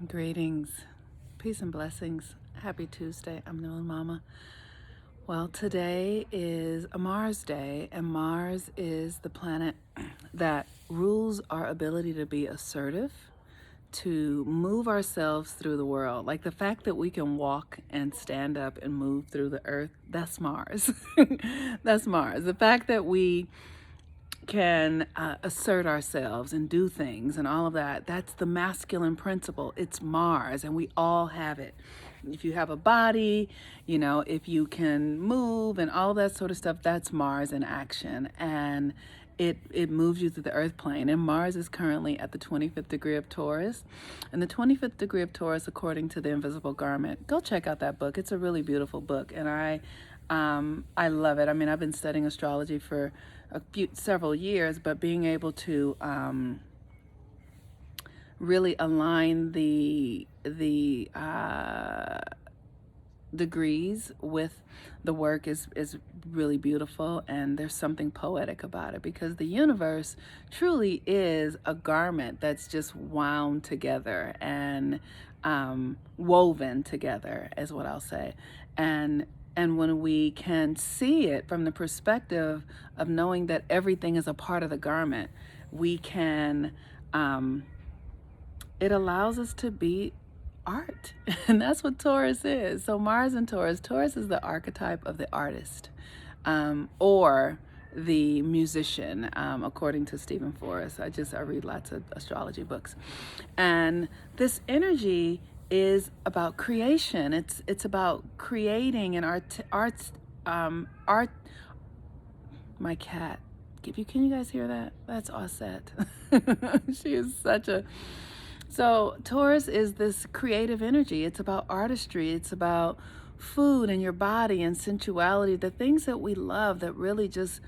Greetings, peace and blessings. Happy Tuesday. I'm Noon Mama. Well, today is a Mars day, and Mars is the planet that rules our ability to be assertive, to move ourselves through the world. Like the fact that we can walk and stand up and move through the earth, that's Mars. That's Mars. The fact that we can assert ourselves and do things and all of that, that's the masculine principle. It's Mars, and we all have it. If you have a body, if you can move and all that sort of stuff, that's Mars in action. And it moves you through the earth plane. And Mars is currently at the 25th degree of Taurus. And the 25th degree of Taurus, according to The Invisible Garment, go check out that book. It's a really beautiful book, and I love it. I mean, I've been studying astrology for several years, but being able to really align the degrees with the work is really beautiful, and there's something poetic about it, because the universe truly is a garment that's just wound together and woven together, is what I'll say. And when we can see it from the perspective of knowing that everything is a part of the garment, we can, it allows us to be art. And that's what Taurus is. So Mars and Taurus is the archetype of the artist, or the musician, according to Stephen Forrest. I read lots of astrology books. And this energy is about creation. It's about creating an art. My cat. Can you guys hear that? That's Osset. She is such a. So Taurus is this creative energy. It's about artistry. It's about food and your body and sensuality. The things that we love that really just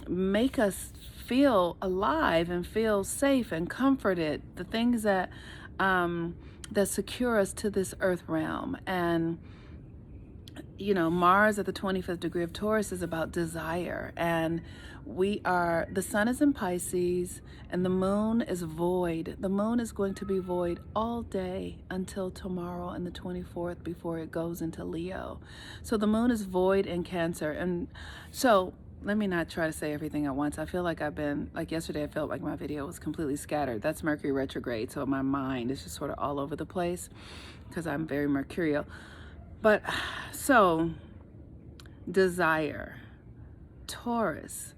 make us feel alive and feel safe and comforted. The things that that secure us to this earth realm. And Mars at the 25th degree of Taurus is about desire, and the sun is in Pisces and the moon is void. The moon is going to be void all day until tomorrow and the 24th, before it goes into Leo. So the moon is void in Cancer. And so let me not try to say everything at once. I feel like yesterday I felt like my video was completely scattered. That's Mercury retrograde, so my mind is just sort of all over the place because I'm very mercurial. But so desire, Taurus,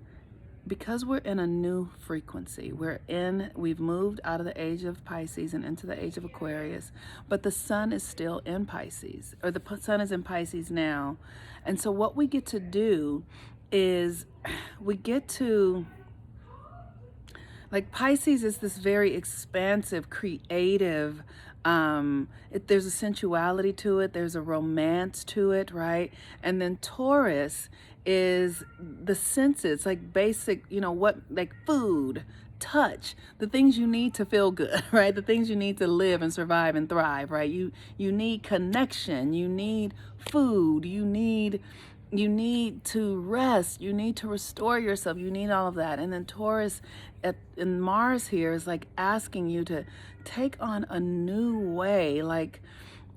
because we're in a new frequency, we've moved out of the age of Pisces and into the age of Aquarius, but the sun is still in Pisces, or the sun is in Pisces now. And so what we get to do is we get to, like, Pisces is this very expansive, creative, there's a sensuality to it, there's a romance to it, right? And then Taurus is the senses, like basic, like food, touch, the things you need to feel good, right? The things you need to live and survive and thrive, right? You need connection, you need food, you need to rest, you need to restore yourself, you need all of that. And then Taurus in Mars here is like asking you to take on a new way, like,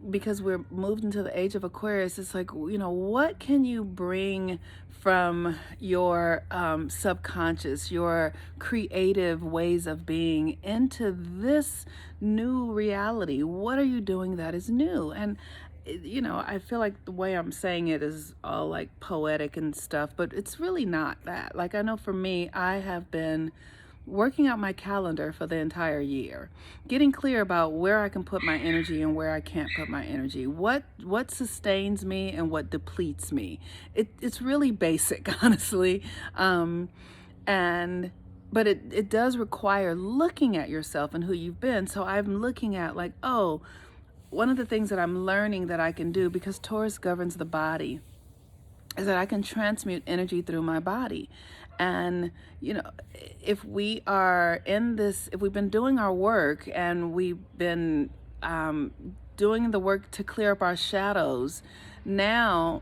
because we're moved into the age of Aquarius. It's like, what can you bring from your subconscious, your creative ways of being, into this new reality? What are you doing that is new? And I feel like the way I'm saying it is all like poetic and stuff, but it's really not that. Like, I know for me, I have been working out my calendar for the entire year, getting clear about where I can put my energy and where I can't put my energy, what sustains me and what depletes me. It's really basic, honestly. But it does require looking at yourself and who you've been. So I'm looking at, like, one of the things that I'm learning that I can do, because Taurus governs the body, is that I can transmute energy through my body. And, if we've been doing our work and we've been doing the work to clear up our shadows, now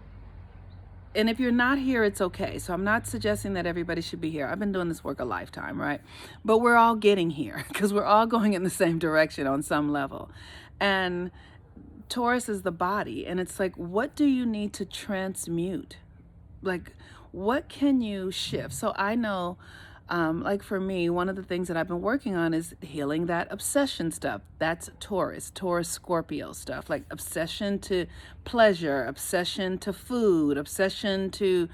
and if you're not here, it's okay. So I'm not suggesting that everybody should be here. I've been doing this work a lifetime, right? But we're all getting here because we're all going in the same direction on some level. And Taurus is the body, and it's like, what do you need to transmute? Like, what can you shift? So I know, like for me, one of the things that I've been working on is healing that obsession stuff. That's Taurus, Scorpio stuff, like obsession to pleasure, obsession to food, obsession to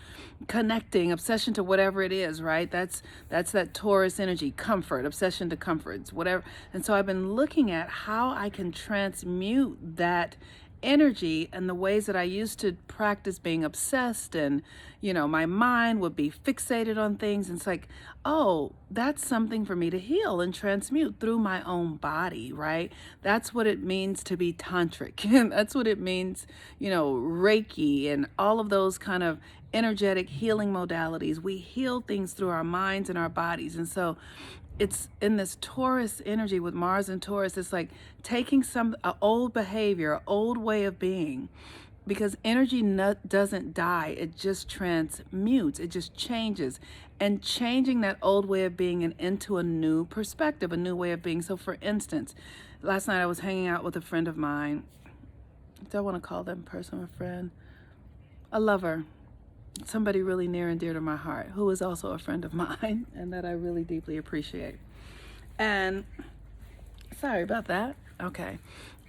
connecting, obsession to whatever it is, right? That's that Taurus energy, comfort, obsession to comforts, whatever. And so I've been looking at how I can transmute that energy and the ways that I used to practice being obsessed, and my mind would be fixated on things, and it's like, oh, that's something for me to heal and transmute through my own body, right? That's what it means to be tantric. That's what it means, Reiki and all of those kind of energetic healing modalities. We heal things through our minds and our bodies. And so it's in this Taurus energy with Mars and Taurus. It's like taking some old behavior, old way of being, because energy doesn't die. It just transmutes. It just changes, and changing that old way of being and into a new perspective, a new way of being. So, for instance, last night I was hanging out with a friend of mine. Do I want to call that person a friend? A lover. Somebody really near and dear to my heart, who is also a friend of mine and that I really deeply appreciate. And sorry about that. Okay.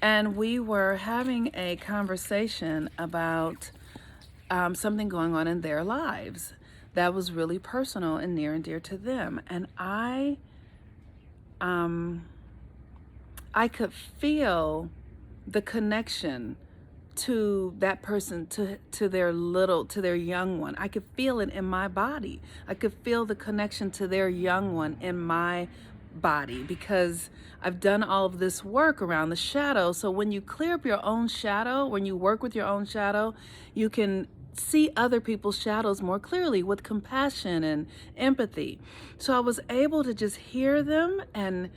And we were having a conversation about something going on in their lives that was really personal and near and dear to them. And I could feel the connection to that person, to their young one. I could feel it in my body. I could feel the connection to their young one in my body, because I've done all of this work around the shadow. So when you clear up your own shadow, when you work with your own shadow, you can see other people's shadows more clearly with compassion and empathy. So I was able to just hear them and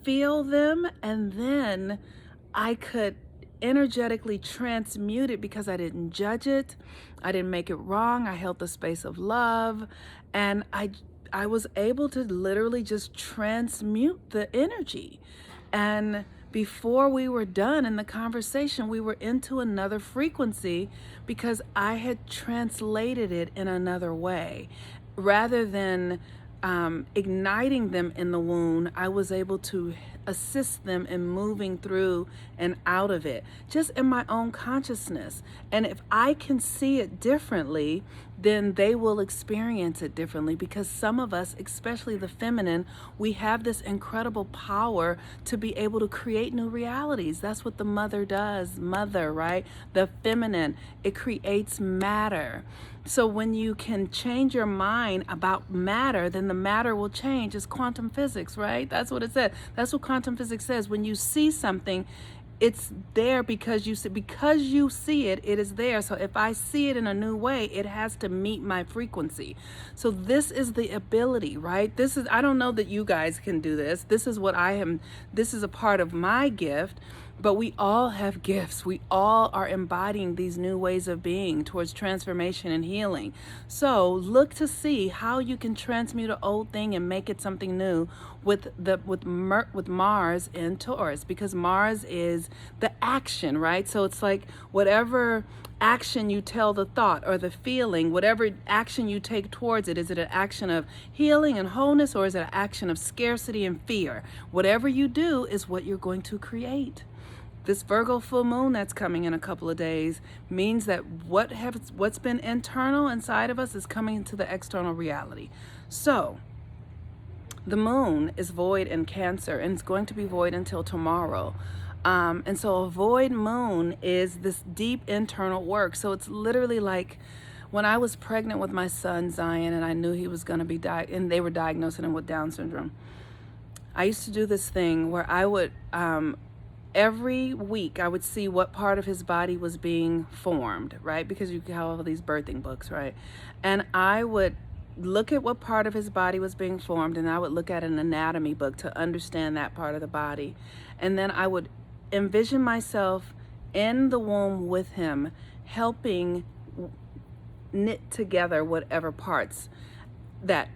feel them, and then I could energetically transmute it because I didn't judge it. I didn't make it wrong. I held the space of love, and I was able to literally just transmute the energy. And before we were done in the conversation, we were into another frequency because I had translated it in another way. Rather than igniting them in the wound, I was able to assist them in moving through and out of it, just in my own consciousness. And if I can see it differently, then they will experience it differently, because some of us, especially the feminine, we have this incredible power to be able to create new realities. That's what the mother does. Mother, right? The feminine, it creates matter. So when you can change your mind about matter, then the matter will change. It's quantum physics, right? That's what it says. That's what quantum physics says. When you see something, it's there because you see it, it is there. So if I see it in a new way, it has to meet my frequency. So this is the ability, right? I don't know that you guys can do this. This is what I am. This is a part of my gift. But we all have gifts. We all are embodying these new ways of being towards transformation and healing. So look to see how you can transmute an old thing and make it something new with Mars in Taurus, because Mars is the action, right? So it's like whatever action you tell the thought or the feeling, whatever action you take towards it, is it an action of healing and wholeness, or is it an action of scarcity and fear? Whatever you do is what you're going to create. This Virgo full moon that's coming in a couple of days means that what's been internal inside of us is coming into the external reality. So the moon is void in Cancer, and it's going to be void until tomorrow. And so a void moon is this deep internal work. So it's literally like when I was pregnant with my son Zion, and I knew he was going to be and they were diagnosing him with Down syndrome. I used to do this thing where I would every week I would see what part of his body was being formed, right? Because you have all these birthing books, right? And I would look at what part of his body was being formed, and I would look at an anatomy book to understand that part of the body. And then I would envision myself in the womb with him, helping knit together whatever parts that,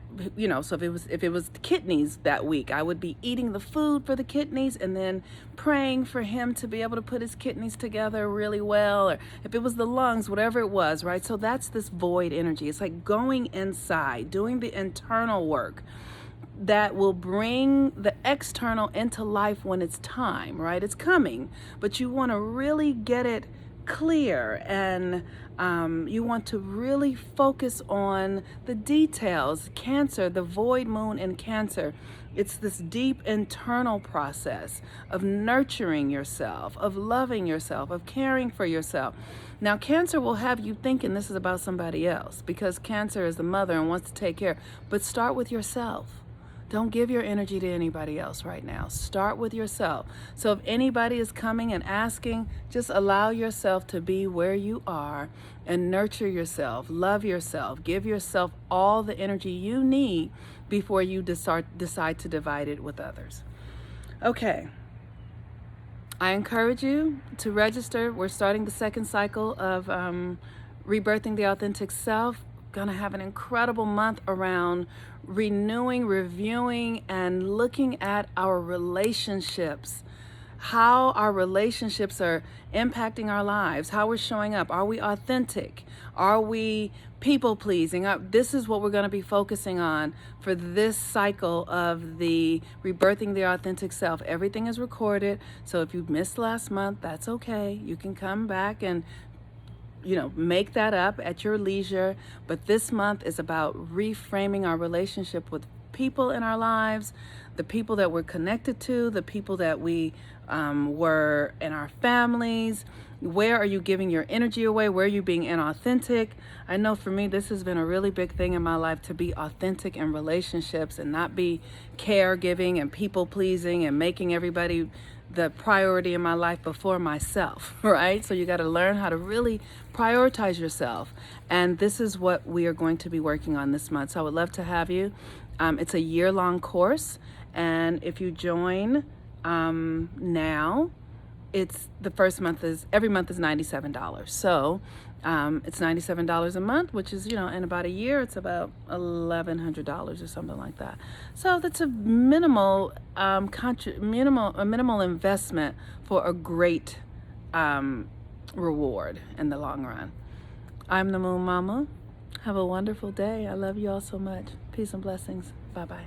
so if it was kidneys that week, I would be eating the food for the kidneys and then praying for him to be able to put his kidneys together really well. Or if it was the lungs, whatever it was, right? So that's this void energy. It's like going inside, doing the internal work that will bring the external into life when it's time, right? It's coming, but you want to really get it clear, and you want to really focus on the details. Cancer, the void moon in Cancer, it's this deep internal process of nurturing yourself, of loving yourself, of caring for yourself. Now, Cancer will have you thinking this is about somebody else because Cancer is the mother and wants to take care, but start with yourself. Don't give your energy to anybody else right now. Start with yourself. So if anybody is coming and asking, just allow yourself to be where you are and nurture yourself, love yourself, give yourself all the energy you need before you decide to divide it with others. Okay. I encourage you to register. We're starting the second cycle of Rebirthing the Authentic Self. Going to have an incredible month around renewing, reviewing, and looking at our relationships, how our relationships are impacting our lives, how we're showing up. Are we authentic? Are we people pleasing? This is what we're going to be focusing on for this cycle of the Rebirthing the Authentic Self. Everything is recorded, so if you missed last month, that's okay. You can come back and make that up at your leisure. But this month is about reframing our relationship with people in our lives, the people that we're connected to, the people that we were in our families. Where are you giving your energy away? Where are you being inauthentic? I know for me, this has been a really big thing in my life, to be authentic in relationships and not be caregiving and people pleasing and making everybody the priority in my life before myself, right? So you got to learn how to really prioritize yourself. And this is what we are going to be working on this month. So I would love to have you. It's a year-long course. And if you join now, it's the first month is, every month is $97. So it's $97 a month, which is, in about a year, it's about $1,100 or something like that. So that's a minimal investment for a great reward in the long run. I'm the Moon Mama. Have a wonderful day. I love you all so much. Peace and blessings. Bye-bye.